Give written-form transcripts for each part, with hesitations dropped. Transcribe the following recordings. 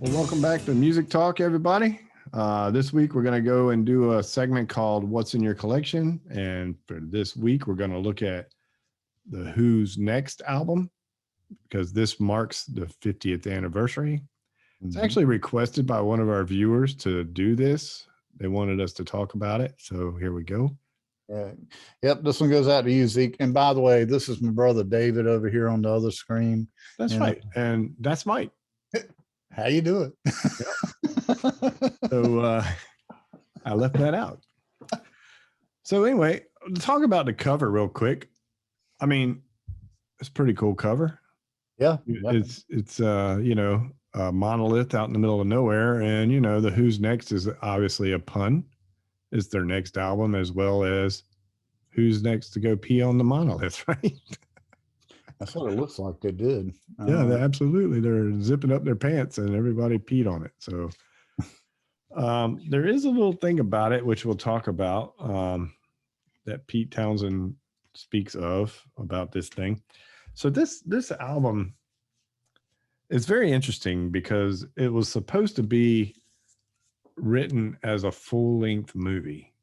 Well, welcome back to Music Talk, everybody. This week, we're going to go and do a segment called What's in Your Collection. And for this week, we're going to look at the Who's Next album because this marks the 50th anniversary. It's actually requested by one of our viewers to do this. They wanted us to talk about it. So here we go. Right. Yep. This one goes out to you, Zeke. And by the way, this is my brother David over here on the other screen. That's right. And that's Mike. How you doing? So I left that out. So anyway, talk about the cover real quick. I mean, it's a pretty cool cover. Yeah. It's you know, a monolith out in the middle of nowhere. And, you know, the Who's Next is obviously a pun. It's their next album, as well as who's next to go pee on the monolith, right? That's what it looks like they did. Yeah, absolutely. They're zipping up their pants and everybody peed on it. So there is a little thing about it, which we'll talk about, that Pete Townsend speaks of about this thing. So this album is very interesting because it was supposed to be written as a full-length movie,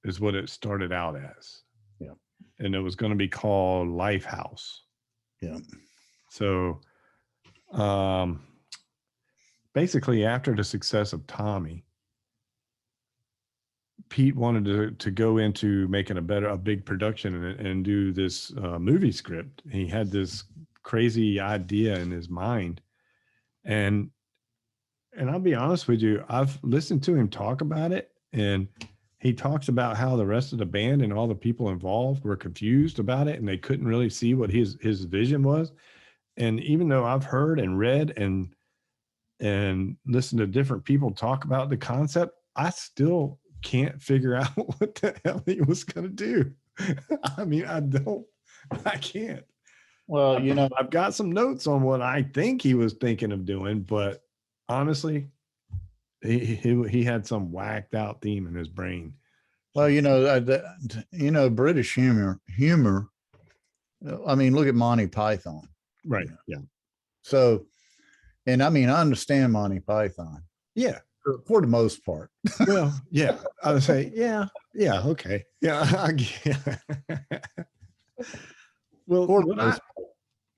is what it started out as. Yeah. And it was going to be called Lifehouse. Yeah. So basically, after the success of Tommy, Pete wanted to go into making a big production and do this movie script. He had this crazy idea in his mind. And I'll be honest with you, I've listened to him talk about it, and he talks about how the rest of the band and all the people involved were confused about it, and they couldn't really see what his vision was. And even though I've heard and read and listened to different people talk about the concept, I still can't figure out what the hell he was going to do. I mean, I can't. Well, you know, I've got some notes on what I think he was thinking of doing, but honestly, he had some whacked out theme in his brain. Well, you know, British humor. I mean, look at Monty Python. Right. You know? Yeah. So, and I mean, I understand Monty Python. Yeah. For the most part. Well, yeah. I would say, yeah. Okay. Yeah. Well,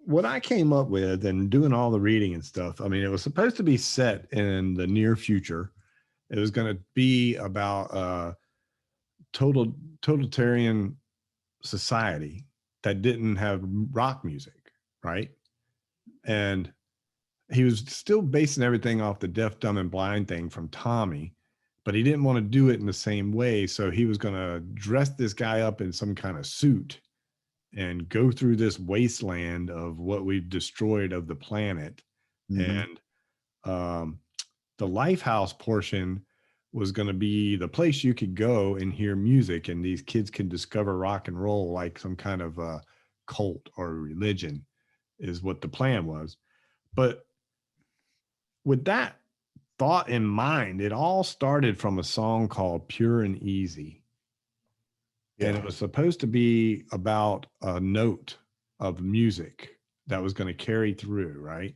what I came up with and doing all the reading and stuff, I mean, it was supposed to be set in the near future. It was going to be about a totalitarian society that didn't have rock music, right? And he was still basing everything off the Deaf, Dumb, and Blind thing from Tommy, but he didn't want to do it in the same way. So he was going to dress this guy up in some kind of suit and go through this wasteland of what we've destroyed of the planet. And the Lifehouse portion was going to be the place you could go and hear music, and these kids can discover rock and roll like some kind of a cult or religion, is what the plan was. But with that thought in mind, it all started from a song called Pure and Easy. Yeah. And it was supposed to be about a note of music that was going to carry through, right?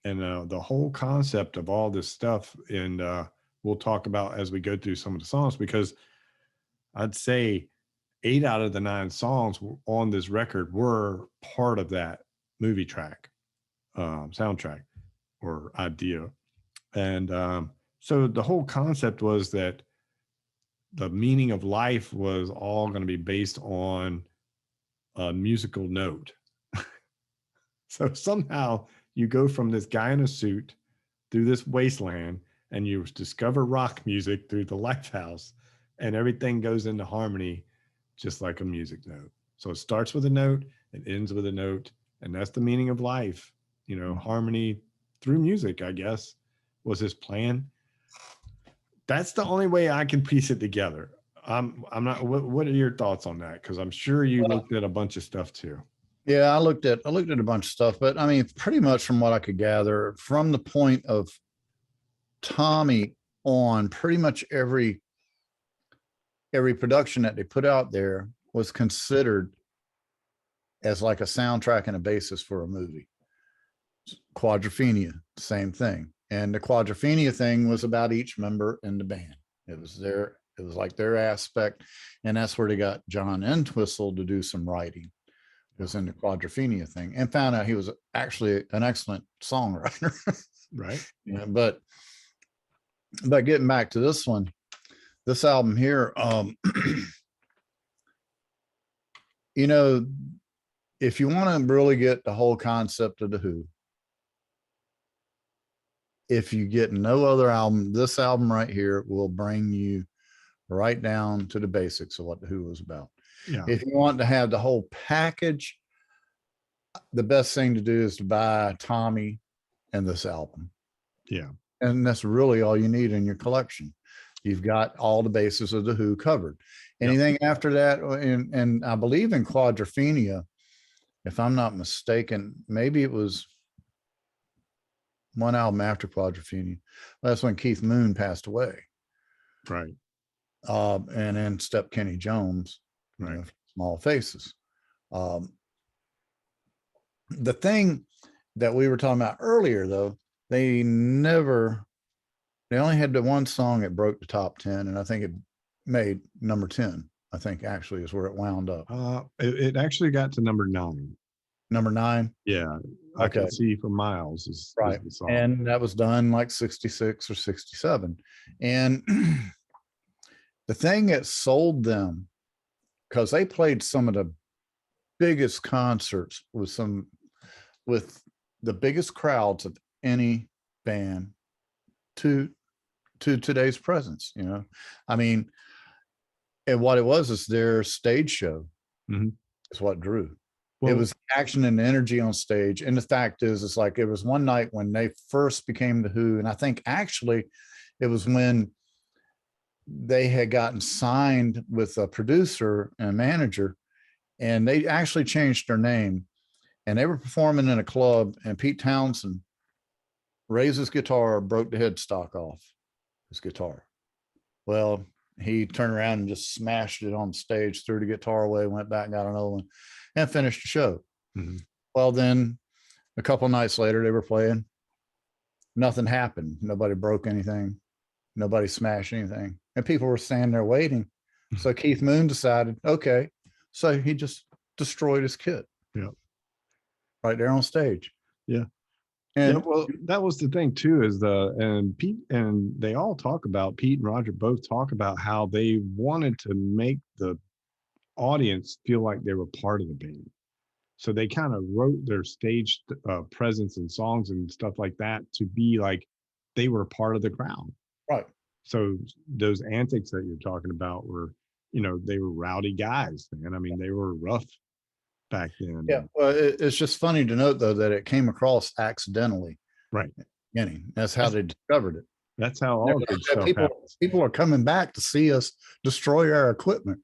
And the whole concept of all this stuff, and we'll talk about as we go through some of the songs, because I'd say 8 out of the 9 songs on this record were part of that movie track, soundtrack or idea. And so the whole concept was that the meaning of life was all going to be based on a musical note. So somehow you go from this guy in a suit through this wasteland, and you discover rock music through the Lifehouse, and everything goes into harmony just like a music note. So it starts with a note, it ends with a note, and that's the meaning of life. You know, harmony through music, I guess, was his plan. That's the only way I can piece it together. I'm not. What are your thoughts on that? Because I'm sure you looked at a bunch of stuff too. Yeah, I looked at a bunch of stuff, but I mean, pretty much from what I could gather, from the point of Tommy on, pretty much every production that they put out there was considered as like a soundtrack and a basis for a movie. Quadrophenia, same thing. And the Quadrophenia thing was about each member in the band. It was like their aspect. And that's where they got John Entwistle to do some writing. It was in the Quadrophenia thing, and found out he was actually an excellent songwriter. Right. Yeah, but getting back to this one, this album here, you know, if you want to really get the whole concept of the Who, if you get no other album, this album right here will bring you right down to the basics of what the Who was about. Yeah. If you want to have the whole package, the best thing to do is to buy Tommy and this album. Yeah. And that's really all you need in your collection. You've got all the bases of the Who covered. Anything after that, and I believe in Quadrophenia, if I'm not mistaken, maybe it was one album after Quadrophenia. That's when Keith Moon passed away. Right. And then Step Kenny Jones, Right. Small Faces. The thing that we were talking about earlier, though, they only had the one song that broke the top 10, and I think it made number 10. I think actually is where it wound up. It actually got to number 9. Number 9. Yeah. I Can See for Miles is right. the song. And that was done like 66 or 67. And the thing that sold them, because they played some of the biggest concerts with the biggest crowds of any band to today's presence, I mean, and what it was is their stage show is what drew. Well, it was action and energy on stage. And the fact is, it's like, it was one night when they first became the Who. And I think actually it was when they had gotten signed with a producer and a manager, and they actually changed their name, and they were performing in a club, and Pete Townsend raised his guitar, broke the headstock off his guitar. Well, he turned around and just smashed it on stage, threw the guitar away, went back, got another one, and finished the show. Well, then a couple of nights later, they were playing. Nothing happened. Nobody broke anything. Nobody smashed anything. And people were standing there waiting. So Keith Moon decided, okay. So he just destroyed his kit. Yeah. Right there on stage. Yeah. And yeah, well, that was the thing too, is Pete and they all talk about, Pete and Roger both talk about how they wanted to make the audience feel like they were part of the band. So they kind of wrote their stage presence and songs and stuff like that to be like they were part of the crowd. Right. So those antics that you're talking about were, they were rowdy guys, man. I mean, they were rough back then. Yeah. Well, it's just funny to note, though, that it came across accidentally. Right. That's how they discovered it. That's how all good stuff happens. People are coming back to see us destroy our equipment.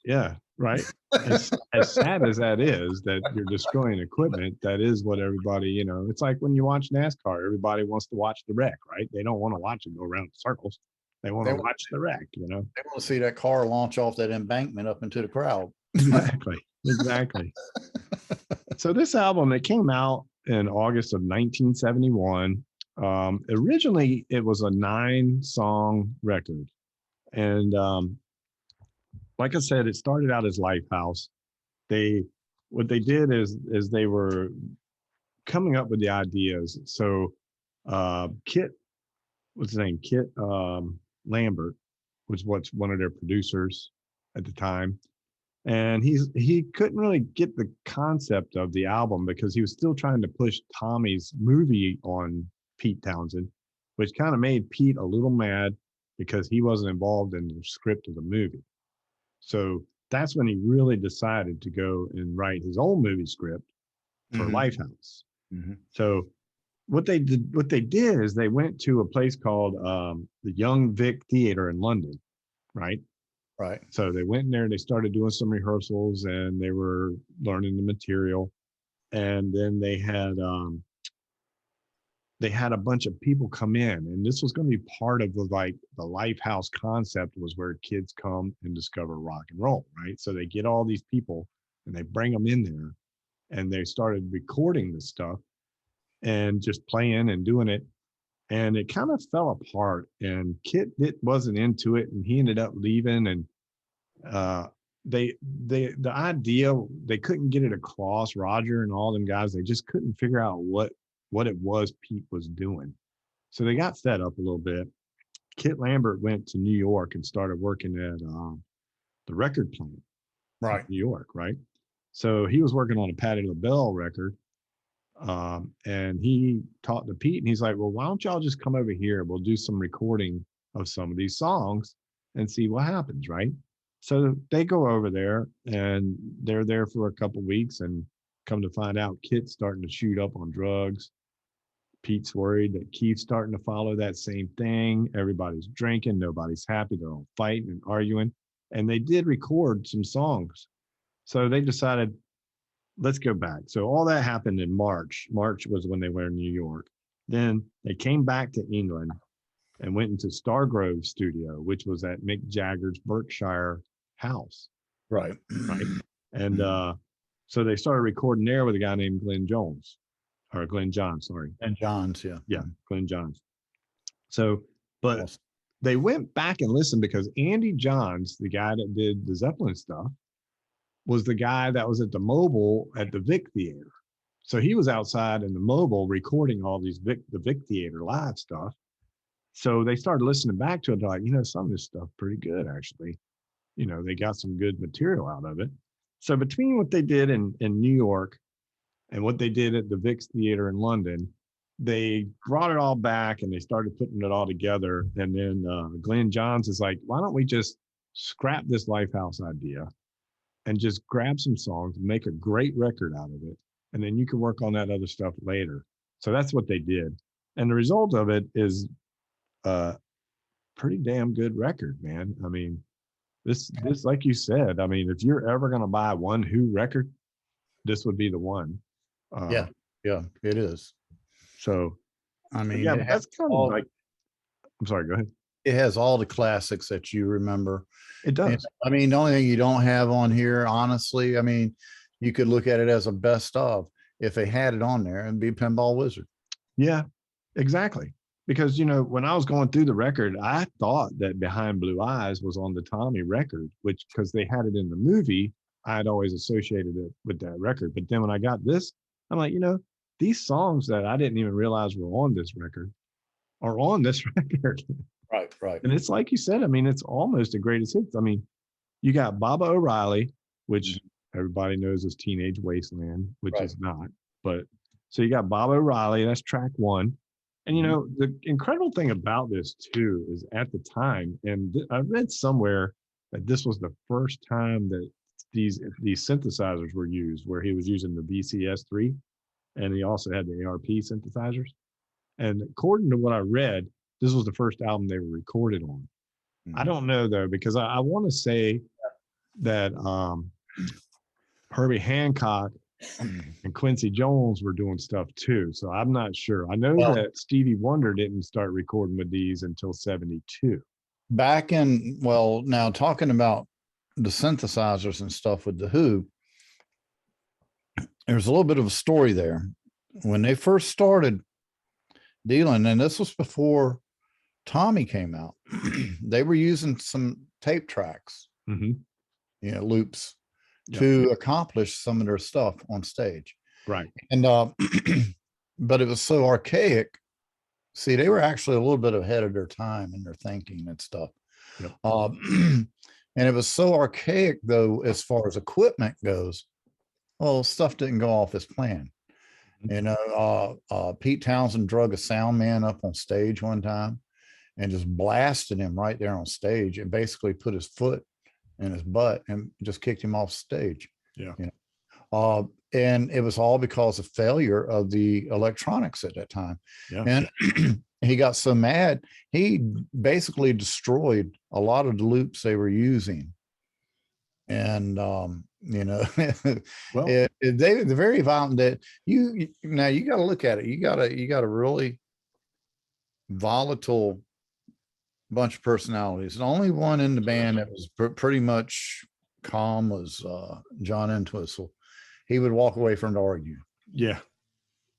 Yeah. Right. As sad as that is, that you're destroying equipment, that is what everybody, it's like when you watch NASCAR, everybody wants to watch the wreck, right? They don't want to watch it go around in circles. They want to watch the wreck, They want to see that car launch off that embankment up into the crowd. Exactly. So this album, it came out in August of 1971. Originally, it was a 9-song record. And like I said, it started out as Lifehouse. What they did is they were coming up with the ideas. So Kit, what's his name? Kit Lambert was one of their producers at the time. And he couldn't really get the concept of the album because he was still trying to push Tommy's movie on Pete Townsend, which kind of made Pete a little mad because he wasn't involved in the script of the movie. So that's when he really decided to go and write his own movie script for Lifehouse. So what they did is they went to a place called the Young Vic Theater in London, right? Right. So they went in there, they started doing some rehearsals, and they were learning the material. And then they had a bunch of people come in, and this was going to be part of the Lifehouse concept, was where kids come and discover rock and roll, right? So they get all these people and they bring them in there, and they started recording this stuff and just playing and doing it. and it kind of fell apart. And Kit wasn't into it, and he ended up leaving. And uh, the idea, they couldn't get it across. Roger and all them guys, they just couldn't figure out what it was Pete was doing. So they got fed up a little bit. Kit Lambert went to New York and started working at the record plant, Right. New York, right? So he was working on a Patti LaBelle record, and he talked to Pete, and he's like, "Well, why don't y'all just come over here? We'll do some recording of some of these songs and see what happens, right?" So they go over there, and they're there for a couple weeks, and come to find out, Kit's starting to shoot up on drugs. Pete's worried that Keith's starting to follow that same thing. Everybody's drinking, nobody's happy. They're all fighting and arguing. And they did record some songs. So they decided, let's go back. So all that happened in March. March was when they were in New York. Then they came back to England and went into Stargrove Studio, which was at Mick Jagger's Berkshire house. Right. Right. And so they started recording there with a guy named Glenn Johns. And John's, yeah. Yeah, Glenn Johns. So, but Awesome. they went back and listened because Andy Johns, the guy that did the Zeppelin stuff, was the guy that was at the Mobile at the Vic Theater. So he was outside in the Mobile recording all these the Vic Theater live stuff. So they started listening back to it. They're like, some of this stuff pretty good, actually. They got some good material out of it. So between what they did in New York and what they did at the Vic Theater in London, they brought it all back and they started putting it all together. And then Glenn Johns is like, why don't we just scrap this Lifehouse idea and just grab some songs, make a great record out of it, and then you can work on that other stuff later. So that's what they did. And the result of it is a pretty damn good record, man. I mean, this like you said, I mean, if you're ever going to buy one Who record, this would be the one. Yeah, it is. So, I mean, yeah, that's kind of like, I'm sorry, go ahead. It has all the classics that you remember. It does. And, I mean, the only thing you don't have on here, honestly, I mean, you could look at it as a best of. If they had it on there, it'd be Pinball Wizard. Yeah, exactly. Because, when I was going through the record, I thought that Behind Blue Eyes was on the Tommy record, which, because they had it in the movie, I had always associated it with that record. But then when I got this, I'm like, these songs that I didn't even realize were on this record are on this record. Right. And it's like you said, I mean, it's almost a greatest hits. I mean, you got Baba O'Reilly, which everybody knows is Teenage Wasteland, which is not. But so you got Baba O'Reilly, that's track one. And, the incredible thing about this, too, is at the time, and I read somewhere that this was the first time that these synthesizers were used, where he was using the VCS3, and he also had the ARP synthesizers. And according to what I read, this was the first album they were recorded on. I don't know, though, because I want to say that Herbie Hancock and Quincy Jones were doing stuff too. So I'm not sure. I know that Stevie Wonder didn't start recording with these until 72. Now talking about the synthesizers and stuff with the Who, there's a little bit of a story there. When they first started dealing, and this was before Tommy came out, they were using some tape tracks, loops, to accomplish some of their stuff on stage. Right. And but it was so archaic. See, they were actually a little bit ahead of their time in their thinking and stuff. Yep. And it was so archaic, though, as far as equipment goes. Well, stuff didn't go off as planned. Pete Townsend drug a sound man up on stage one time and just blasted him right there on stage and basically put his foot in his butt and just kicked him off stage. Yeah. And it was all because of failure of the electronics at that time. Yeah. And he got so mad, he basically destroyed a lot of the loops they were using. And they're very violent. That you got to look at it. You got a really volatile bunch of personalities. The only one in the band that was pretty much calm was John Entwistle. He would walk away from to argue. Yeah.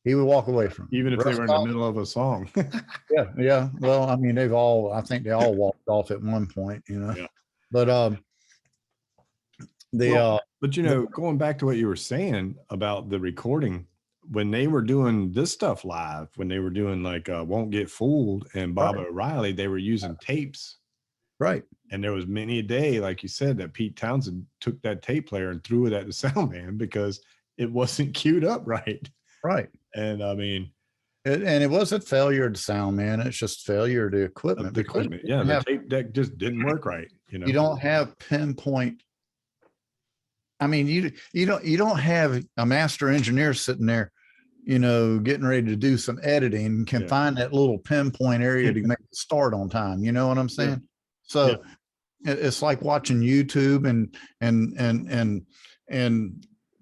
he would walk away from it. Even if they Russ were in the Goff, middle of a song. yeah, yeah. Well, I mean, I think they all walked off at one point, Yeah. But the But you know, going back to what you were saying about the recording, when they were doing this stuff live, when they were doing like Won't Get Fooled and Bob O'Reilly, they were using tapes. Right. And there was many a day, like you said, that Pete Townsend took that tape player and threw it at the sound man because it wasn't queued up right. Right. And I mean, and it wasn't failure to sound, man. It's just failure to equipment. the equipment. Yeah, the tape deck just didn't work right. You know, you don't have pinpoint. I mean, you don't have a master engineer sitting there, getting ready to do some editing and can find that little pinpoint area to make it start on time. You know what I'm saying? Yeah. So it's like watching YouTube and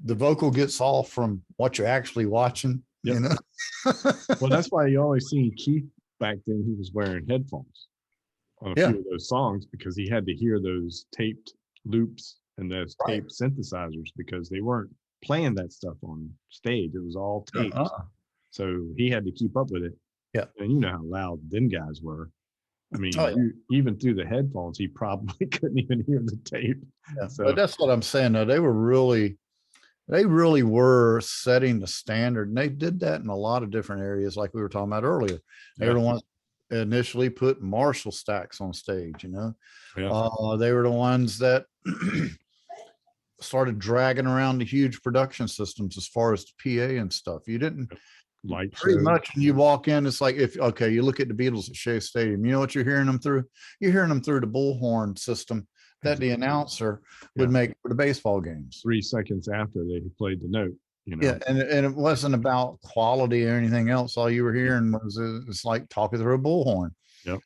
the vocal gets off from what you're actually watching. Yep. You know. Well, that's why you always seen Keith back then. He was wearing headphones on a few of those songs because he had to hear those taped loops and those tape synthesizers because they weren't playing that stuff on stage. It was all taped. So he had to keep up with it. Yeah. And you know how loud them guys were. I mean, even through the headphones, he probably couldn't even hear the tape. Yeah. So, but that's what I'm saying, though. They really were setting the standard. And they did that in a lot of different areas, like we were talking about earlier. Everyone initially put Marshall stacks on stage, they were the ones that started dragging around the huge production systems as far as the PA and stuff. You didn't like pretty much when you walk in, it's like you look at the Beatles at Shea Stadium, you know what you're hearing them through? You're hearing them through the bullhorn system that the announcer would make for the baseball games. 3 seconds after they played the note. Yeah, and it wasn't about quality or anything else. All you were hearing was it's like talking through a bullhorn. Yep.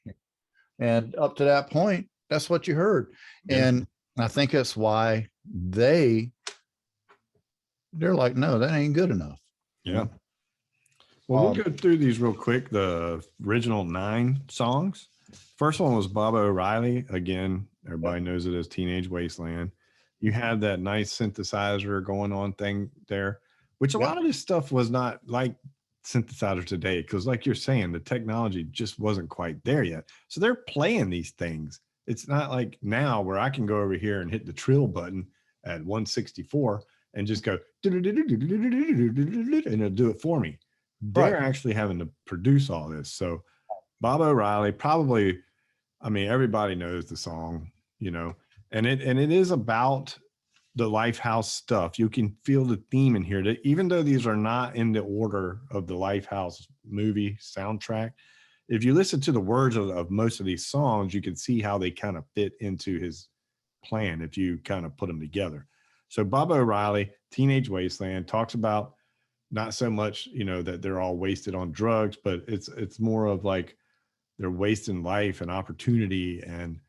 And up to that point, that's what you heard. And I think that's why they're like, no, that ain't good enough. Yeah. Well, we'll go through these real quick. The original 9 songs. First one was Bob O'Reilly. Again, everybody knows it as Teenage Wasteland. You had that nice synthesizer going on thing there, which a lot of this stuff was not like synthesizer today. Because like you're saying, the technology just wasn't quite there yet. So they're playing these things. It's not like now where I can go over here and hit the trill button at 164 and just go, and it'll do it for me. They're actually having to produce all this. So Bob O'Reilly, probably, I mean, everybody knows the song, and it is about the Lifehouse stuff. You can feel the theme in here that even though these are not in the order of the Lifehouse movie soundtrack, if you listen to the words of most of these songs, you can see how they kind of fit into his plan if you kind of put them together. So Bob O'Reilly, Teenage Wasteland, talks about not so much, that they're all wasted on drugs, but it's more of like they're wasting life and opportunity, and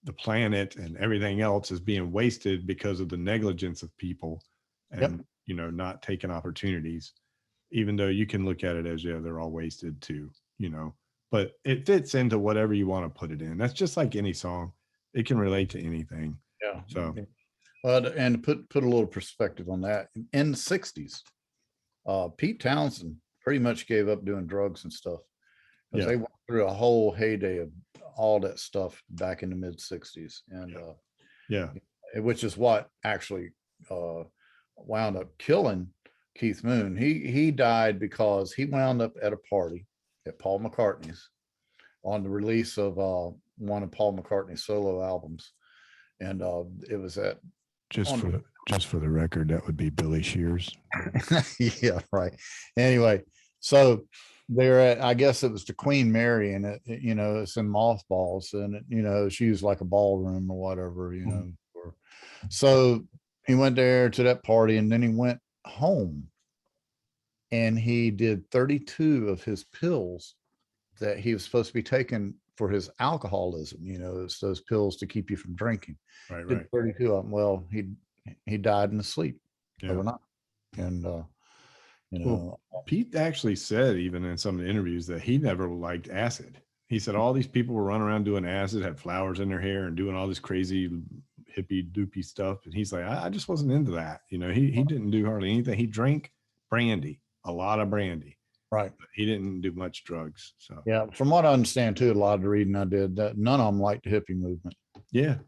the planet and everything else is being wasted because of the negligence of people and, not taking opportunities, even though you can look at it as, they're all wasted too, but it fits into whatever you want to put it in. That's just like any song. It can relate to anything. Yeah. So, and put a little perspective on that. In the 60s, Pete Townsend pretty much gave up doing drugs and stuff because they went through a whole heyday of all that stuff back in the mid 60s. And which is what actually wound up killing Keith Moon. He died because he wound up at a party at Paul McCartney's on the release of one of Paul McCartney's solo albums. And it was at just for the record, that would be Billy Shears. Yeah, right. Anyway, so they're at, I guess it was the Queen Mary, and it's in mothballs, and it's used like a ballroom or whatever, So he went there to that party, and then he went home, and he did 32 of his pills that he was supposed to be taking for his alcoholism. It's those pills to keep you from drinking. Right. 32 of them. Well, he died in his sleep overnight. And Pete actually said, even in some of the interviews, that he never liked acid. He said all these people were running around doing acid, had flowers in their hair, and doing all this crazy hippie doopy stuff. And he's like, I just wasn't into that. He didn't do hardly anything. He drank brandy. a lot of brandy. Right. But he didn't do much drugs. So Yeah. From what I understand too, a lot of the reading I did, that none of them liked the hippie movement. yeah.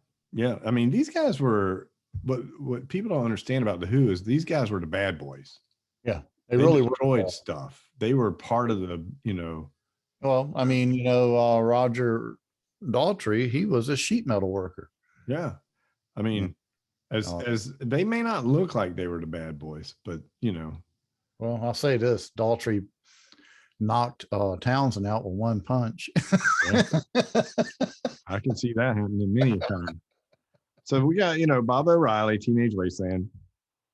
I mean, these guys were what people don't understand about the Who is these guys were the bad boys. Yeah. They really destroyed stuff. They were part of the, Well, I mean, Roger Daltrey, he was a sheet metal worker. yeah. I mean, as they may not look like they were the bad boys, but Well, I'll say this: Daltrey knocked Townsend out with one punch. yeah, I can see that happening many a time. So we got, Bob O'Reilly, Teenage Wasteland,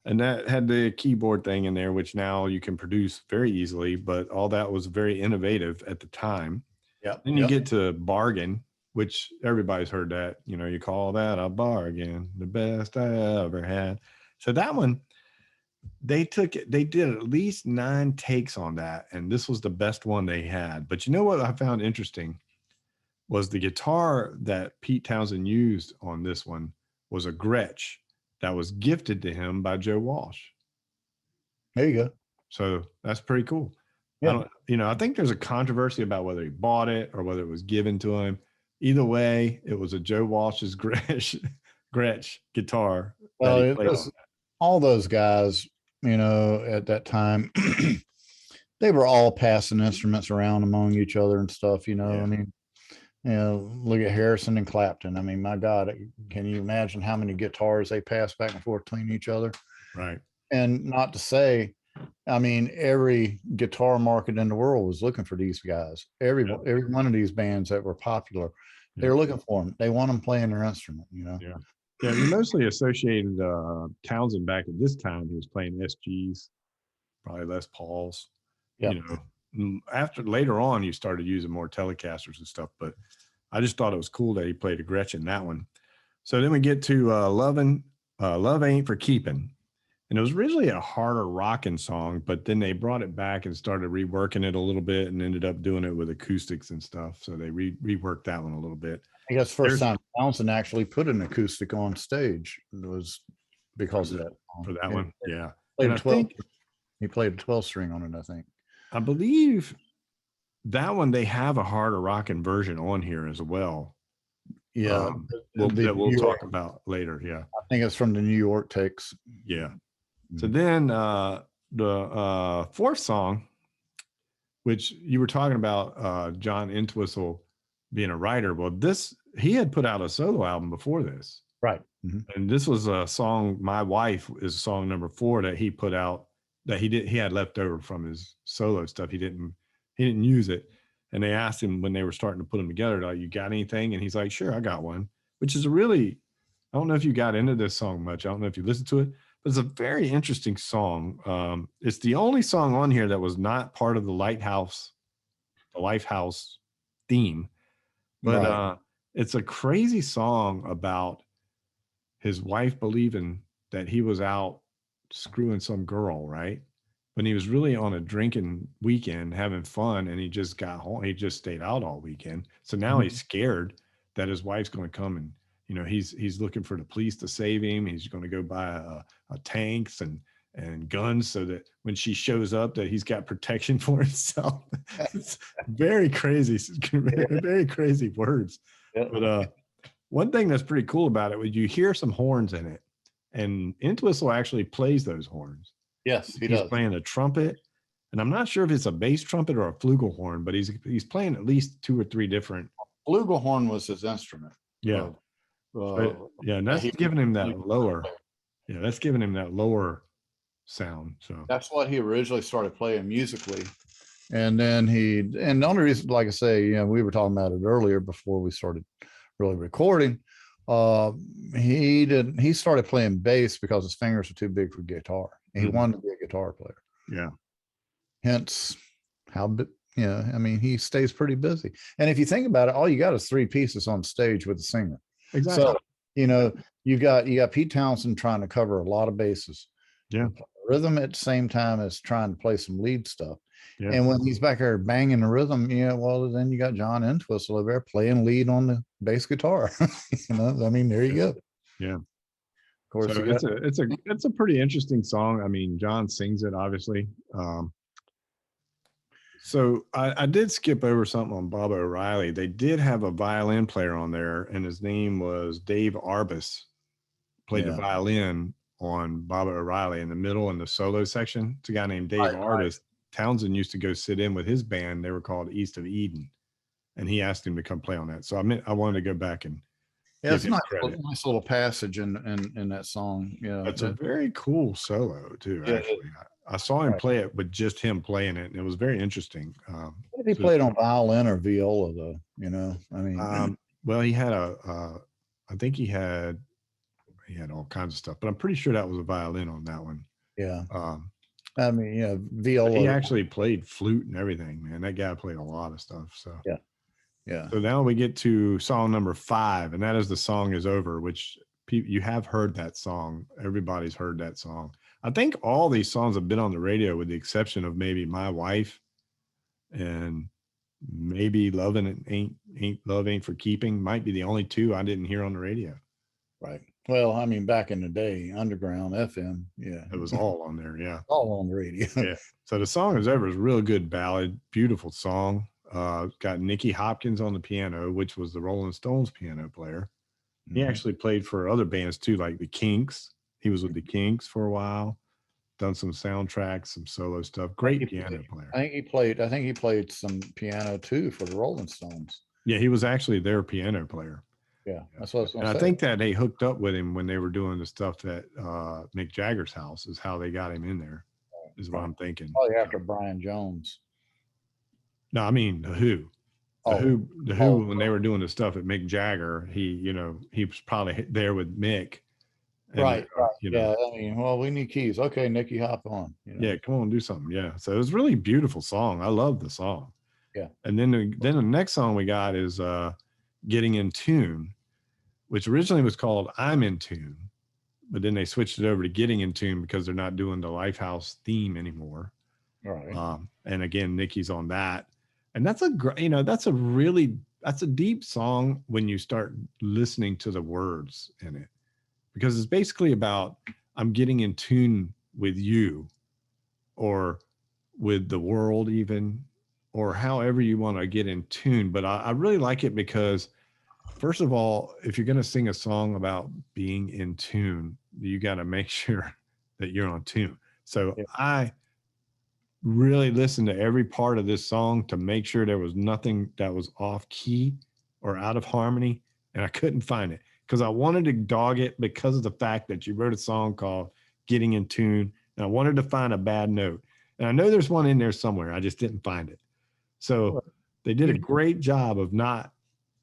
and that had the keyboard thing in there, which now you can produce very easily, but all that was very innovative at the time. Yeah. Then you get to Bargain, which everybody's heard that, you call that a bargain, the best I ever had. So that one, they did at least 9 takes on that. And this was the best one they had. But you know what I found interesting was the guitar that Pete Townsend used on this one was a Gretsch that was gifted to him by Joe Walsh. There you go. So that's pretty cool. Yeah. I think there's a controversy about whether he bought it or whether it was given to him. Either way, it was a Joe Walsh's Gretsch guitar. All those guys, at that time, they were all passing instruments around among each other and stuff, I mean, look at Harrison and Clapton. I mean, my God, can you imagine how many guitars they passed back and forth between each other? Right. And not to say, I mean, every guitar market in the world was looking for these guys. Every one of these bands that were popular, they were looking for them. They want them playing their instrument, Yeah. Yeah, you mostly associated Townsend back at this time. He was playing SGs, probably Les Pauls. Yeah. After later on, you started using more Telecasters and stuff. But I just thought it was cool that he played a Gretsch in that one. So then we get to Love Ain't for Keeping. And it was originally a harder rocking song, but then they brought it back and started reworking it a little bit and ended up doing it with acoustics and stuff. So they reworked that one a little bit. I guess first time Townsend actually put an acoustic on stage. It was because of that song. For that one. Yeah. He played a 12 string on it, I think. I believe that one, they have a harder rocking version on here as well. Yeah. We'll talk about later. Yeah. I think it's from the New York takes. Yeah. So then the fourth song, which you were talking about, John Entwistle being a writer. Well, he had put out a solo album before this. Right. Mm-hmm. And this was a song, My Wife is song number 4 that he put out that he had left over from his solo stuff. He didn't use it. And they asked him when they were starting to put them together, like, you got anything? And he's like, sure, I got one, which is I don't know if you got into this song much. I don't know if you listened to it, but it's a very interesting song. It's the only song on here that was not part of the Lifehouse theme, but it's a crazy song about his wife believing that he was out screwing some girl, right? When he was really on a drinking weekend, having fun, and he just got home. He just stayed out all weekend. So now he's scared that his wife's going to come and, he's looking for the police to save him. He's going to go buy a tanks and guns so that when she shows up that he's got protection for himself. It's very crazy, very crazy words. Yeah. But one thing that's pretty cool about it was you hear some horns in it, and Entwistle actually plays those horns. Yes, he's playing a trumpet, and I'm not sure if it's a bass trumpet or a flugelhorn, but he's playing at least 2 or 3 different. Flugelhorn was his instrument. Yeah. And that's giving him that lower. Yeah, that's giving him that lower sound. So that's what he originally started playing musically. And then the only reason, like I say, we were talking about it earlier before we started really recording. He started playing bass because his fingers were too big for guitar. He wanted to be a guitar player. Yeah. Hence how, I mean, he stays pretty busy. And if you think about it, all you got is 3 pieces on stage with a singer. Exactly. So, you got Pete Townsend trying to cover a lot of bases. Yeah. Rhythm at the same time as trying to play some lead stuff. Yeah. And when he's back there banging the rhythm, then you got John Entwistle over there playing lead on the bass guitar. I mean, there you go. Yeah. Of course, so it's a pretty interesting song. I mean, John sings it, obviously. So I did skip over something on Bob O'Reilly. They did have a violin player on there, and his name was Dave Arbus. Played the Yeah. violin on Bob O'Reilly in the middle in the solo section. It's a guy named Dave Right, right. Arbus. Townsend used to go sit in with his band. They were called East of Eden, and he asked him to come play on that. So I wanted to go back and Yeah, give it's a him nice, credit. nice little passage in that song. Yeah. That's a very cool solo too. Yeah, Actually, I saw him right. play it with just him playing it, and it was very interesting. What did he So, play it on violin or viola though? I mean, well, he had I think he had all kinds of stuff, but I'm pretty sure that was a violin on that one. yeah. Um, I mean, but he viola. actually played flute and everything, man. That guy played a lot of stuff. So Yeah. Yeah. so now we get to song number 5, and that is "The Song Is Over," which you have heard that song. Everybody's heard that song. I think all these songs have been on the radio, with the exception of maybe "My Wife" and maybe "Loving It Ain't Love Ain't for Keeping." Might be the only two I didn't hear on the radio. Right. Well, I mean, back in the day, underground FM, yeah, It was all on there. Yeah. all on the radio. Yeah. So "The Song Is Over" is a real good ballad, beautiful song. Got Nicky Hopkins on the piano, which was the Rolling Stones piano player. He Mhm. actually played for other bands too, like the Kinks. He was with the Kinks for a while, done some soundtracks, some solo stuff. Great piano player. I think he played some piano too for the Rolling Stones. Yeah, he was actually their piano player. Yeah, that's what I was And going I to say. think that they hooked up with him when they were doing the stuff at Mick Jagger's house, is how they got him in there, is what Right. I'm thinking. Probably after Brian Jones. No, I mean the Who. Oh, The Who, when they were doing the stuff at Mick Jagger, he was probably there with Mick. And, right. Yeah. I mean, well, we need keys. Okay, Nicky, hop on. yeah, come on, do something. Yeah. So it was a really beautiful song. I love the song. Yeah. And then the next song we got is "Getting in Tune," which originally was called "I'm in Tune," but then they switched it over to "Getting in Tune" because they're not doing the Lifehouse theme anymore. Right. And again, Nikki's on that. And that's that's a deep song when you start listening to the words in it, because it's basically about, I'm getting in tune with you, or with the world even, or however you want to get in tune. But I really like it because, first of all, if you're going to sing a song about being in tune, you got to make sure that you're on tune. So Yeah. I really listened to every part of this song to make sure there was nothing that was off key or out of harmony, and I couldn't find it, because I wanted to dog it because of the fact that you wrote a song called "Getting in Tune," and I wanted to find a bad note. And I know there's one in there somewhere. I just didn't find it. So they did a great job of not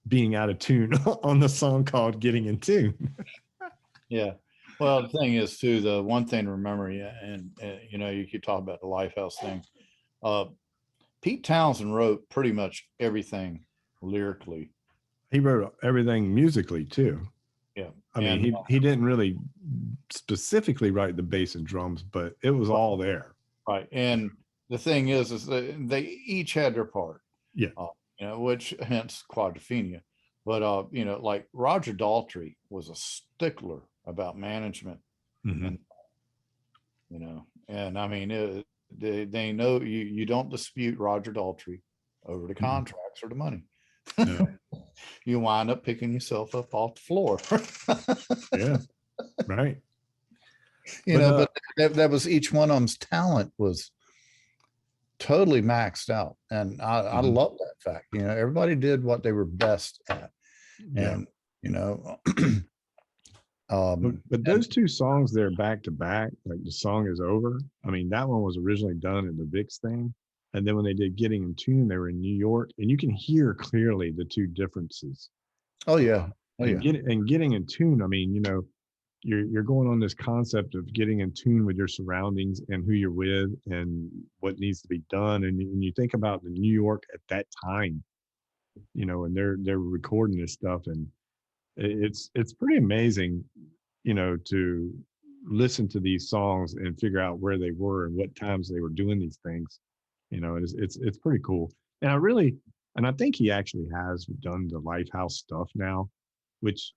being out of tune on the song called "Getting in Tune." Yeah. Well, the thing is too, the one thing to remember, yeah, and you could talk about the Lifehouse thing. Pete Townsend wrote pretty much everything lyrically. He wrote everything musically too. Yeah. I mean, he didn't really specifically write the bass and drums, but it was all there. Right. And the thing is that they each had their part. Yeah. Which hence Quadrophenia. But like Roger Daltrey was a stickler about management, Mhm. and I mean they know you don't dispute Roger Daltrey over the contracts or the money. No. You wind up picking yourself up off the floor. Yeah. Right. But that was each one of them's talent was totally maxed out, and I love that fact. Everybody did what they were best at. Yeah. And but those two songs there back to back, like "The Song Is Over," I mean, that one was originally done in the Vicks thing, and then when they did "Getting in Tune," they were in New York, and you can hear clearly the two differences. Oh yeah. And getting in tune, I mean, you're going on this concept of getting in tune with your surroundings and who you're with and what needs to be done, and you think about the New York at that time, and they're recording this stuff, and it's pretty amazing, to listen to these songs and figure out where they were and what times they were doing these things. It's pretty cool. And I think he actually has done the Lifehouse stuff now, which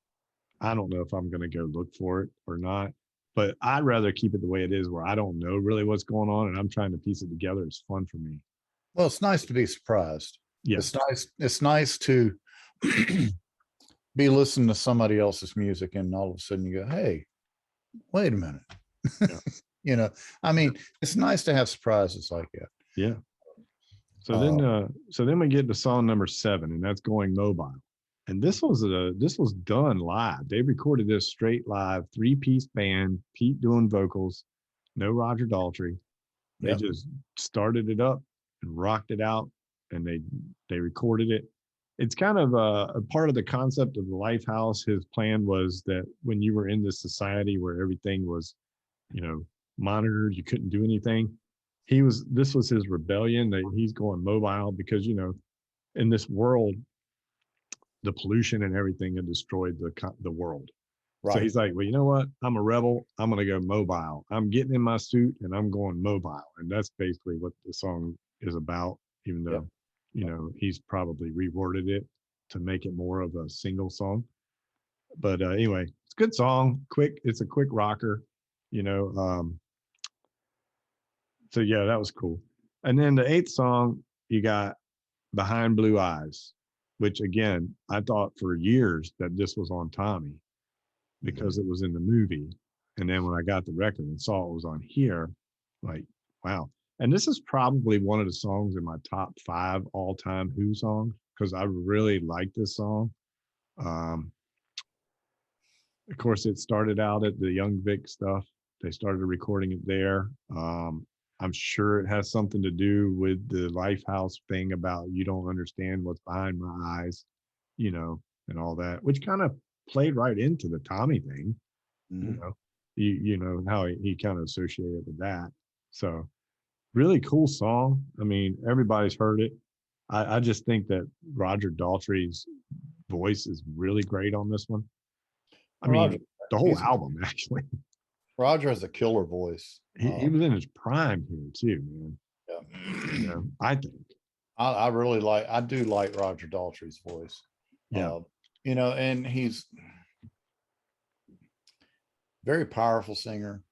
I don't know if I'm going to go look for it or not, but I'd rather keep it the way it is, where I don't know really what's going on and I'm trying to piece it together. It's fun for me. Well, it's nice to be surprised. Yeah. It's nice to be listening to somebody else's music and all of a sudden you go, hey, wait a minute. Yeah. You know, I mean, it's nice to have surprises like that. Yeah. So Uh, then we get to song number 7, and that's Going Mobile. And this was done live. They recorded this straight live, 3-piece band, Pete doing vocals, no Roger Daltrey. They yep. just started it up and rocked it out, and they recorded it. It's kind of a part of the concept of the Lifehouse. His plan was that when you were in this society where everything was, you know, monitored, you couldn't do anything. This was his rebellion, that he's going mobile because, in this world, the pollution and everything had destroyed the world. So Right. he's like, well, you know what? I'm a rebel. I'm going to go mobile. I'm getting in my suit and I'm going mobile. And that's basically what the song is about, even Yep. though, he's probably reworded it to make it more of a single song. But anyway, it's a good song. It's a quick rocker, you know. So yeah, that was cool. And then the 8th song, you got Behind Blue Eyes, which again, I thought for years that this was on Tommy because it was in the movie. And then when I got the record and saw it was on here, like, wow. And this is probably one of the songs in my top 5 all-time Who songs because I really like this song. Of course, it started out at the Young Vic stuff. They started recording it there. I'm sure it has something to do with the Lifehouse thing about you don't understand what's behind my eyes, and all that, which kind of played right into the Tommy thing. You Mhm. know, you know how he kind of associated with that. So really cool song. I mean, everybody's heard it. I just think that Roger Daltrey's voice is really great on this one. I Roger, mean, the whole he's album actually. Roger has a killer voice. He was in his prime here too, man. Yeah. I think. I do like Roger Daltrey's voice. Yeah. And he's very powerful singer.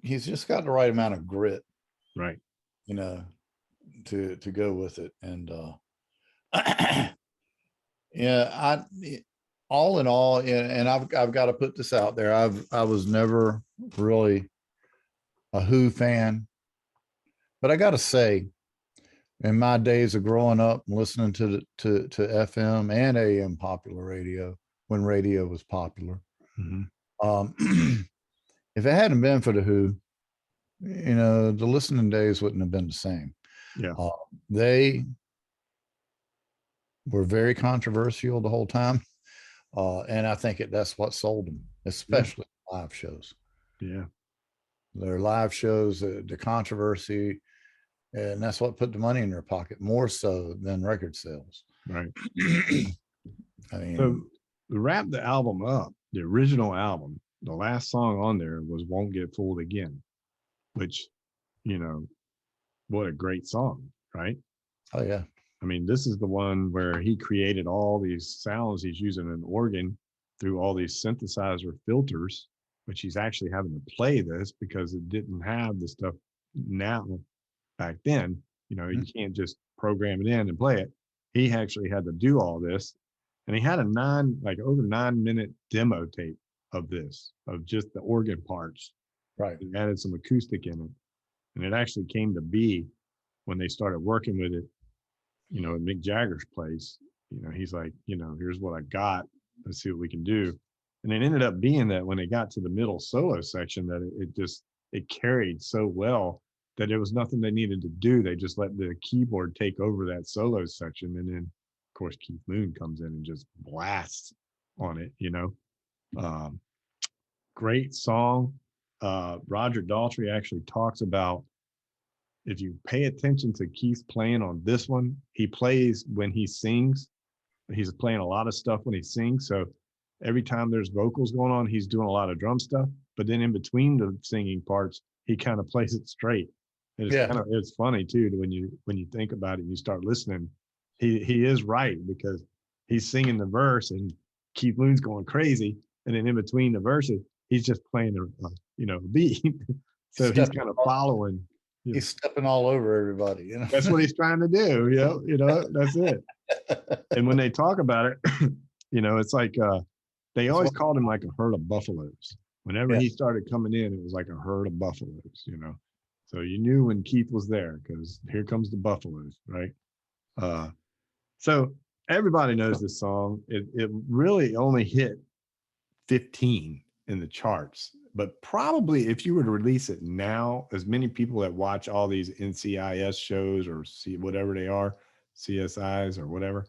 He's just got the right amount of grit, Right. to go with it. And yeah, all in all, and I've got to put this out there. I was never really a Who fan, but I got to say, in my days of growing up and listening to FM and AM popular radio when radio was popular, Mm-hmm. if it hadn't been for the Who, the listening days wouldn't have been the same. Yeah. They were very controversial the whole time. And I think that's what sold them, especially live shows. Yeah. Their live shows, the controversy, and that's what put the money in their pocket more so than record sales. Right. I mean, So to wrap the album up, the original album, the last song on there was Won't Get Fooled Again, which, what a great song, right? oh yeah. I mean, this is the one where he created all these sounds. He's using an organ through all these synthesizer filters, which he's actually having to play this because it didn't have the stuff now. Back then, you can't just program it in and play it. He actually had to do all this. And he had a over 9-minute demo tape of this, of just the organ parts. Right. He added some acoustic in it. And it actually came to be when they started working with it, at Mick Jagger's place. He's like, here's what I got. Let's see what we can do. And it ended up being that when it got to the middle solo section, that it carried so well that there was nothing they needed to do. They just let the keyboard take over that solo section. And then, of course, Keith Moon comes in and just blasts on it, Great song. Roger Daltrey actually talks about, if you pay attention to Keith playing on this one, he plays when he sings. He's playing a lot of stuff when he sings. So every time there's vocals going on, he's doing a lot of drum stuff. But then in between the singing parts, he kind of plays it straight. And it's funny too when you think about it and you start listening. He is right because he's singing the verse and Keith Moon's going crazy, and then in between the verses, he's just playing a beat. So he's kind of following Yeah. He's stepping all over everybody, you know. That's what he's trying to do. That's it. And when they talk about it, it's like they That's always what, called him like a herd of buffaloes. Whenever yeah. he started coming in, it was like a herd of buffaloes. So you knew when Keith was there because here comes the buffaloes, right? So everybody knows this song. It really only hit 15 in the charts. But probably if you were to release it now, as many people that watch all these NCIS shows or see whatever they are, CSIs or whatever,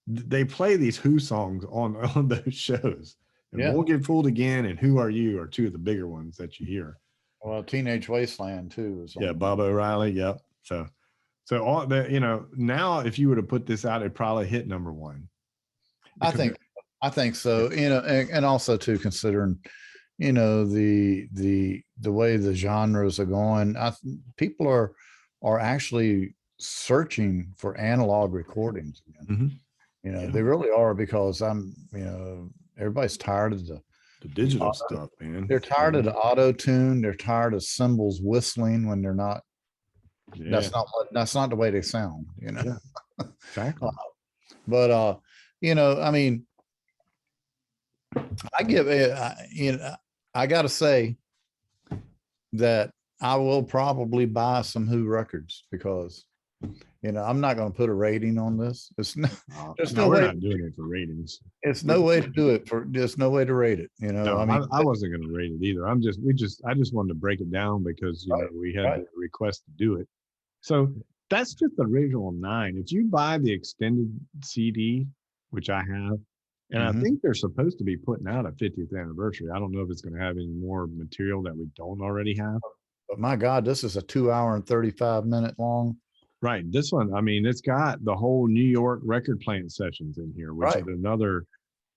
they play these Who songs on those shows. And Yeah. Won't Get Fooled Again and Who Are You are two of the bigger ones that you hear. Well, Teenage Wasteland too is Yeah, Bob O'Reilly. Yep. So all the now if you were to put this out, it probably hit number one. I think so. And also too considering the way the genres are going, people are actually searching for analog recordings again. Mm-hmm. They really are, because everybody's tired of the digital stuff, man. They're tired of the auto tune. They're tired of cymbals whistling when they're not. Yeah. That's not the way they sound. Yeah, exactly. But I mean, I got to say that I will probably buy some Who records, because I'm not going to put a rating on this. We're not doing it for ratings. It's no way to do it there's no way to rate it. No, I mean, I wasn't going to rate it either. I just wanted to break it down because we had a request to do it. So that's just the original 9. If you buy the extended CD, which I have, and I think they're supposed to be putting out a 50th anniversary. I don't know if it's going to have any more material that we don't already have. But my God, this is a 2 hour and 35-minute long. Right. This one, I mean, it's got the whole New York record plant sessions in here, which is another,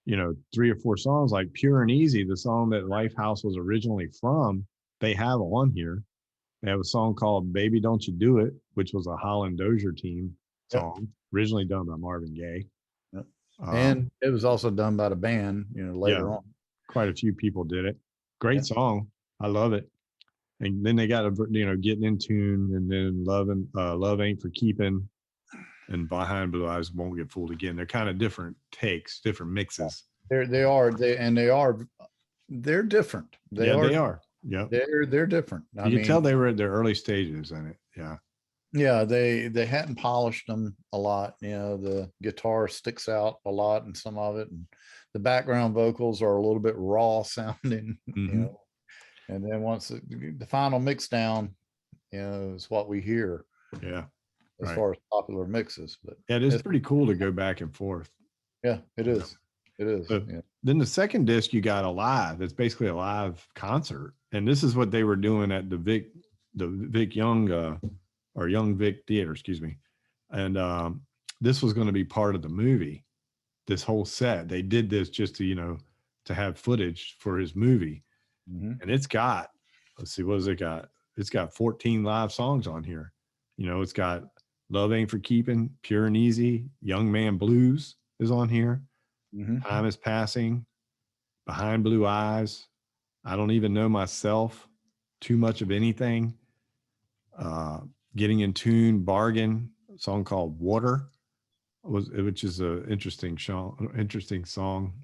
3 or 4 songs, like Pure and Easy, the song that Lifehouse was originally from, they have on here. They have a song called Baby Don't You Do It, which was a Holland Dozier team song, originally done by Marvin Gaye. Yep. And it was also done by the band, later on. Quite a few people did it. Great song. I love it. And then they got Getting in Tune, and then Love Ain't for Keeping, and Behind Blue Eyes Won't Get Fooled Again. They're kind of different takes, different mixes. They're different. They are. Yeah. They're different. You can tell they were at their early stages in it. Yeah. Yeah, they hadn't polished them a lot. The guitar sticks out a lot in some of it, and the background vocals are a little bit raw sounding. And then once the final mix down, is what we hear. Yeah. As far as popular mixes, but it is pretty cool to go back and forth. Yeah, it is. It is. Then the second disc, you got a live. It's basically a live concert, and this is what they were doing at the Vic Young or Young Vic Theater, excuse me. And this was going to be part of the movie. This whole set, they did this just to have footage for his movie. And it's got, let's see, what has it got? It's got 14 live songs on here. It's got Love Ain't for Keeping, Pure and Easy, Young Man Blues is on here. Time Is Passing, Behind Blue Eyes, I Don't Even Know Myself, Too Much of Anything, Getting in Tune, Bargain, a song called Water, which is an interesting song.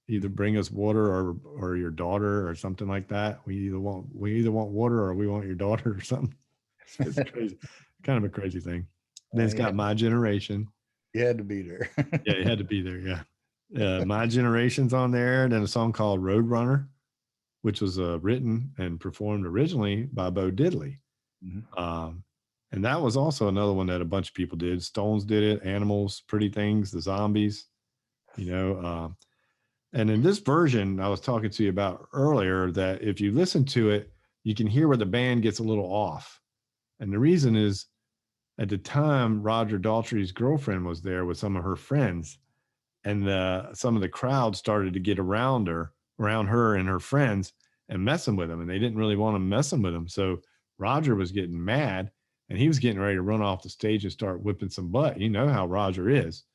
Either Bring Us Water or Your Daughter or something like that. We either want water or we want your daughter or something. It's crazy, kind of a crazy thing. Then it's got My Generation. You had to be there. Yeah, you had to be there. Yeah. My Generation's on there. And then a song called Roadrunner, which was written and performed originally by Bo Diddley. And that was also another one that a bunch of people did. Stones did it, Animals, Pretty Things, The Zombies, and in this version I was talking to you about earlier, that if you listen to it, you can hear where the band gets a little off. And the reason is, at the time, Roger Daltrey's girlfriend was there with some of her friends, and some of the crowd started to get around her and her friends and messing with them, and they didn't really want them messing with them. So Roger was getting mad, and he was getting ready to run off the stage and start whipping some butt. You know how Roger is.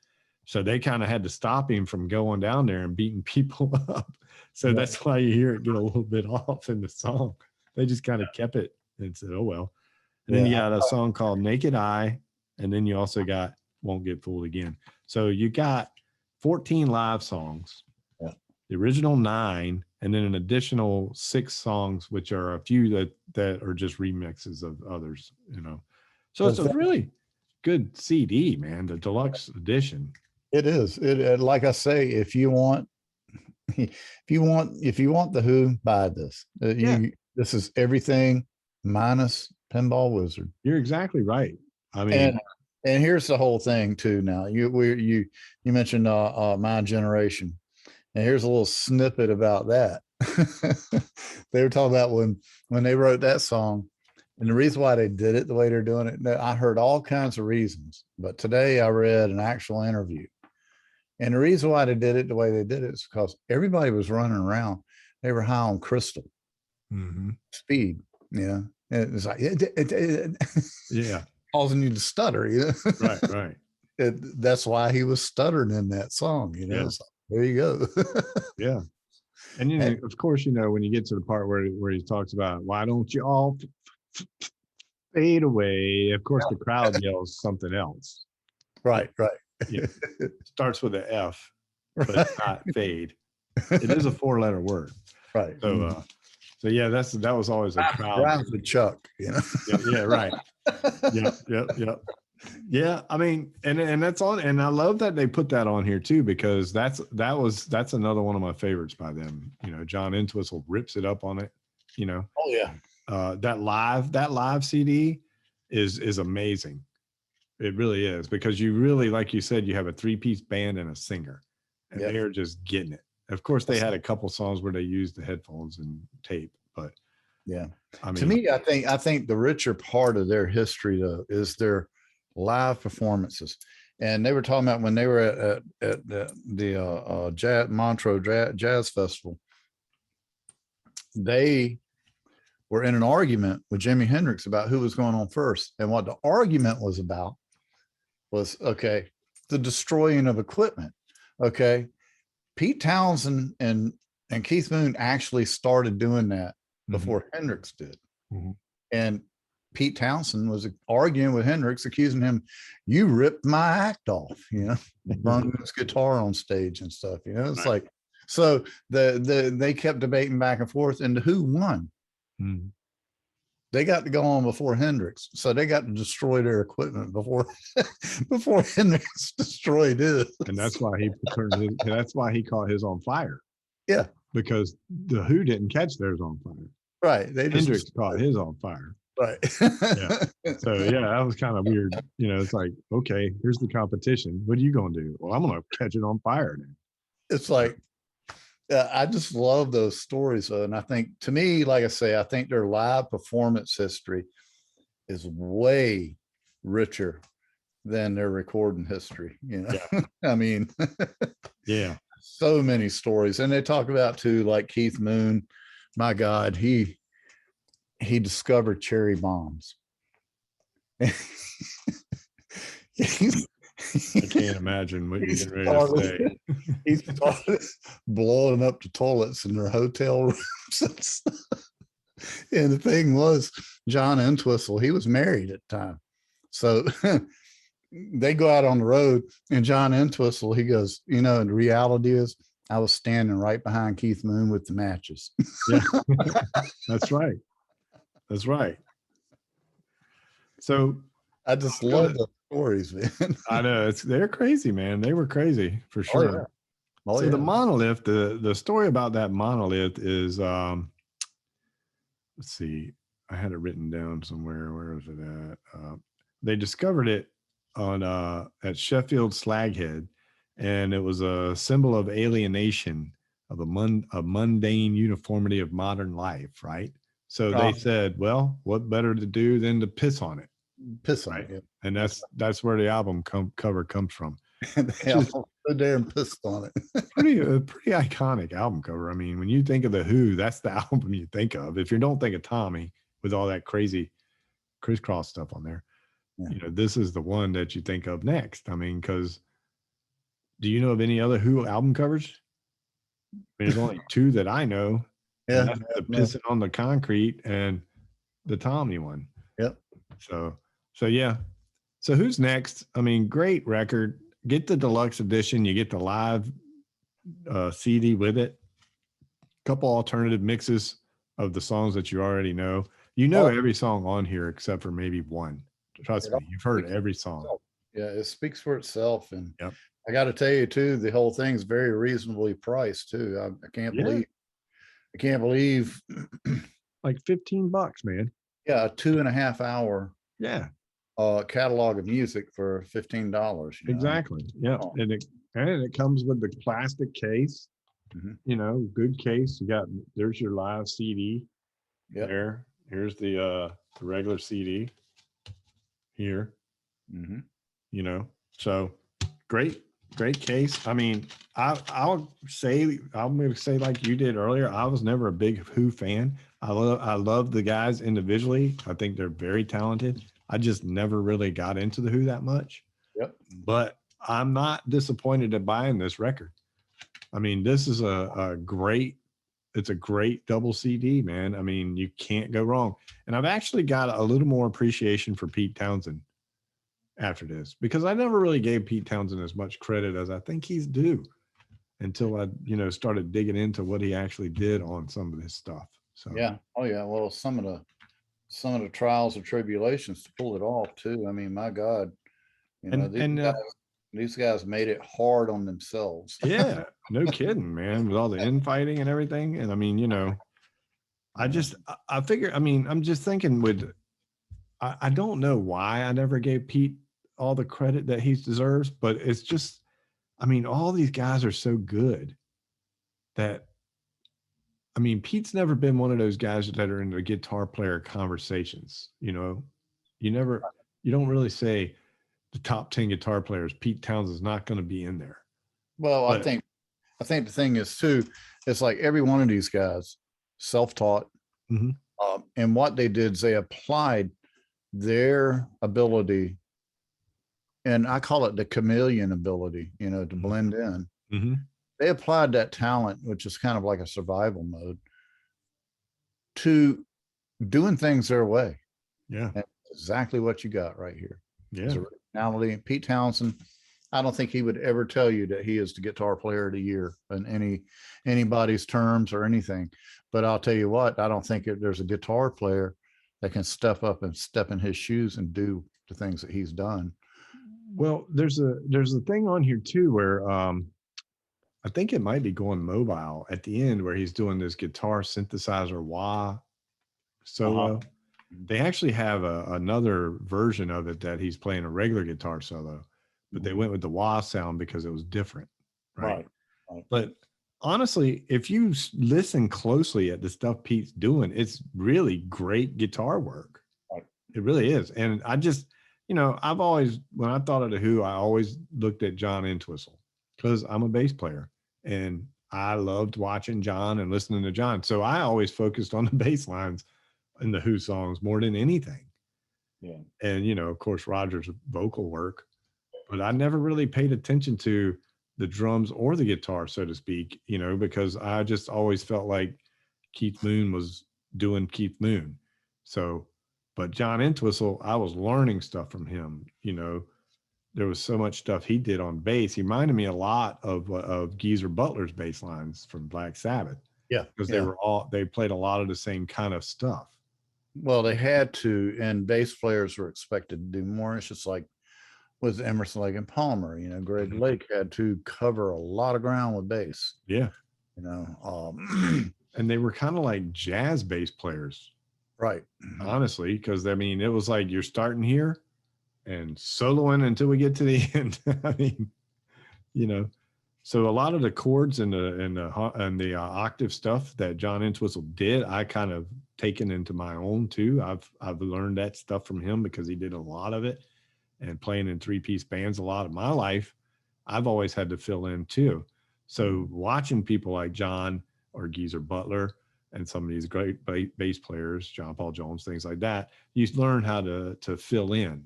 So they kind of had to stop him from going down there and beating people up. So that's why you hear it get a little bit off in the song. They just kind of kept it and said, oh, well. And then you got a song called Naked Eye. And then you also got Won't Get Fooled Again. So you got 14 live songs, the original 9, and then an additional 6 songs, which are a few that are just remixes of others, you know. So it's a really good CD, man, the deluxe edition. It is. It like I say, if you want the Who, buy this. This is everything minus Pinball Wizard. You're exactly right. I mean, and here's the whole thing too. Now you mentioned My Generation, and here's a little snippet about that. They were talking about when they wrote that song, and the reason why they did it the way they're doing it. I heard all kinds of reasons, but today I read an actual interview, and the reason why they did it the way they did it is because everybody was running around. They were high on crystal speed. Yeah, and it's like yeah, causing you to stutter. You know? Right. That's why he was stuttering in that song. You know, so there you go. Yeah. And you know, of course, you know, when you get to the part where he talks about why don't you all fade away, of course the crowd yells something else. Right. Yeah. Starts with an F, but not fade. It is a 4-letter word. Right. So yeah, that was always a crowd. Rhymes with Chuck, you know. Yeah, right. Yep. Yeah, I mean, and that's on, and I love that they put that on here too, because that's another one of my favorites by them. You know, John Entwistle rips it up on it. You know. Oh yeah. That live CD is amazing. It really is, because you really, like you said, you have a 3-piece band and a singer, and they're just getting it. Of course, they had a couple songs where they used the headphones and tape, but yeah. I mean, to me, I think the richer part of their history though is their live performances. And they were talking about when they were at the Montreux Jazz Festival, they were in an argument with Jimi Hendrix about who was going on first. And what the argument was about was, okay, the destroying of equipment. Okay. Pete Townsend and Keith Moon actually started doing that before Hendrix did. And Pete Townsend was arguing with Hendrix, accusing him, you ripped my act off, you know, burning his guitar on stage and stuff. You know, it's like, so they kept debating back and forth, and who won? They got to go on before Hendrix, so they got to destroy their equipment before Hendrix destroyed his. And that's why he caught his on fire. Yeah, because the Who didn't catch theirs on fire. Right. Hendrix caught his on fire. Right. Yeah. So yeah, that was kind of weird. You know, it's like, okay, here's the competition. What are you going to do? Well, I'm going to catch it on fire now. It's like, I just love those stories. And I think, to me, like I say, I think their live performance history is way richer than their recording history. You know, I mean, yeah, so many stories. And they talk about too, like Keith Moon. My God, he discovered cherry bombs. I can't imagine what you're getting ready to say. He started blowing up the toilets in their hotel rooms. And the thing was, John Entwistle, he was married at the time. So they go out on the road, and John Entwistle, he goes, you know, and the reality is, I was standing right behind Keith Moon with the matches. Yeah, that's right. That's right. So I just love the stories, man. I know, they're crazy, man. They were crazy for sure. Oh, yeah. Oh, so the monolith, the story about that monolith is, let's see, I had it written down somewhere. Where is it at? They discovered it on at Sheffield Slaghead, and it was a symbol of alienation of a mundane uniformity of modern life, right? So they said, well, what better to do than to piss on it? Piss on it. Yeah. And that's where the album cover comes from. So damn pissed on it. pretty iconic album cover. I mean, when you think of the Who, that's the album you think of. If you don't think of Tommy with all that crazy crisscross stuff on there, you know, this is the one that you think of next. I mean, because do you know of any other Who album covers? I mean, there's only 2 that I know. Yeah, the pissing on the concrete and the Tommy one. Yep. So yeah. So who's next? I mean, great record. Get the deluxe edition. You get the live CD with it. Couple alternative mixes of the songs that you already know. You know Oh, every song on here except for maybe one. Trust it me, all you've heard speaks every for song. itself. Yeah, it speaks for itself. And Yep. I got to tell you too, the whole thing's very reasonably priced too. I can't Yeah. believe, Like $15, man. yeah, a 2.5 hour Yeah, catalog of music for $15. exactly. Yep. Oh, And it comes with the plastic case, mhm. good case. There's your live CD Yep. there. Here's the regular CD here, Hmm. So great, great case. I mean, I'm going to say like you did earlier, I was never a big Who fan. I love the guys individually. I think they're very talented. I just never really got into the Who that much, Yep. but I'm not disappointed at buying this record. I mean, this is it's a great double CD, man. I mean, you can't go wrong. And I've actually got a little more appreciation for Pete Townsend after this, because I never really gave Pete Townsend as much credit as I think he's due until I, started digging into what he actually did on some of this stuff. So Yeah. Oh yeah. Well, some of the trials and tribulations to pull it off too. I mean, my God, and these guys made it hard on themselves. yeah, no kidding, man, with all the infighting and everything. And I mean, I figure, I mean, I'm just thinking I don't know why I never gave Pete all the credit that he deserves, but it's just, I mean, all these guys are so good that, I mean, Pete's never been one of those guys that are in the guitar player conversations. You never, you don't really say the top 10 guitar players. Pete Townsend's not going to be in there. Well, But I think the thing is too, it's like every one of these guys self-taught, mhm. and what they did is they applied their ability, and I call it the chameleon ability, to blend in. Mm-hmm. They applied that talent, which is kind of like a survival mode, to doing things their way. Yeah. And exactly what you got right here. Yeah. It's originality. Pete Townsend, I don't think he would ever tell you that he is the guitar player of the year in anybody's terms or anything. But I'll tell you what, I don't think there's a guitar player that can step up and step in his shoes and do the things that he's done. Well, there's a thing on here too where I think it might be going mobile at the end, where he's doing this guitar synthesizer wah solo. They actually have another version of it that he's playing a regular guitar solo, but they went with the wah sound because it was different, right? But honestly, if you listen closely at the stuff Pete's doing, it's really great guitar work. It really is. And I just, I've always, when I thought of the Who, I always looked at John Entwistle because I'm a bass player and I loved watching John and listening to John. So I always focused on the bass lines in the Who songs more than anything. Yeah. And, of course, Roger's vocal work, but I never really paid attention to the drums or the guitar, so to speak, because I just always felt like Keith Moon was doing Keith Moon. So, but John Entwistle, I was learning stuff from him. There was so much stuff he did on bass. He reminded me a lot of Geezer Butler's bass lines from Black Sabbath. Yeah, because yeah. they played a lot of the same kind of stuff. Well, they had to, and bass players were expected to do more. It's just like with Emerson, Lake and Palmer. Greg Lake had to cover a lot of ground with bass. Yeah. And they were kind of like jazz bass players. Right. Honestly, because I mean, it was like you're starting here and soloing until we get to the end. I mean, so a lot of the chords and the octave stuff that John Entwistle did, I kind of taken into my own too. I've learned that stuff from him because he did a lot of it, and playing in 3-piece bands a lot of my life, I've always had to fill in too. So watching people like John or Geezer Butler and some of these great bass players, John Paul Jones, things like that, you learn how to fill in.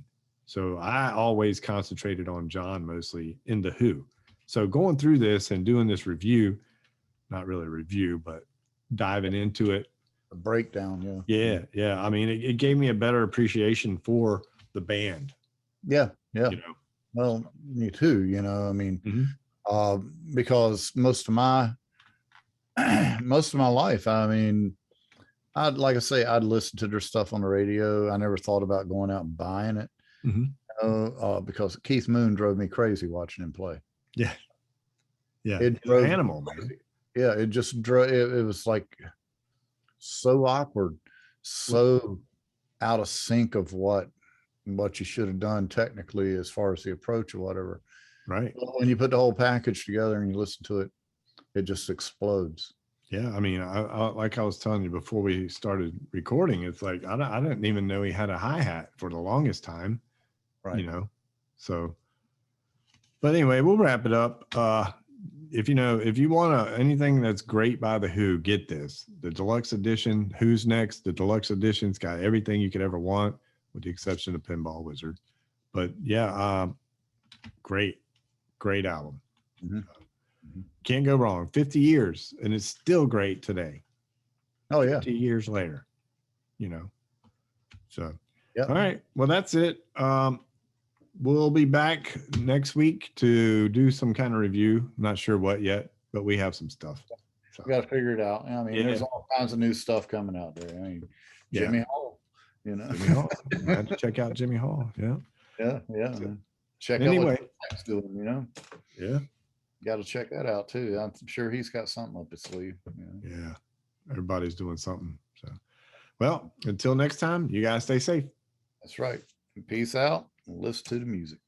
So I always concentrated on John mostly in the Who. So going through this and doing this review, not really a review, but diving into it, A breakdown. Yeah. Yeah, yeah. I mean, it gave me a better appreciation for the band. Yeah. Yeah. You know. Well, me too. You know, I mean, Mhm. because most of my life, I mean, I'd like I say, I'd listen to their stuff on the radio. I never thought about going out and buying it, Mhm. because Keith Moon drove me crazy watching him play. Yeah, yeah. It He's an drove me animal, man. crazy. Yeah, it just drove. It was like so awkward, so out of sync of what you should have done technically as far as the approach or whatever. Right. But when you put the whole package together and you listen to it, it just explodes. Yeah. I mean, I like I was telling you before we started recording, it's like I didn't even know he had a hi-hat for the longest time. Right. You know. So, but anyway, we'll wrap it up. If you want anything that's great by the Who, get this. The deluxe edition, Who's Next, the deluxe edition's got everything you could ever want, with the exception of Pinball Wizard. But yeah, great album. Mhm. Can't go wrong. 50 years, and it's still great today. Oh yeah. 50 years later, So, Yeah. all right. Well, that's it. We'll be back next week to do some kind of review. Not sure what yet, but we have some stuff. So, We got to figure it out. I mean, there's all kinds of new stuff coming out there. I mean, Jimmy Hall, Jimmy Hall. I had to check out Jimmy Hall. Yeah. Yeah. So, check anyway. out what Jack's doing, Yeah. Got to check that out too. I'm sure he's got something up his sleeve. Yeah. Everybody's doing something. So, well, until next time, you guys stay safe. That's right. Peace out. Listen to the music.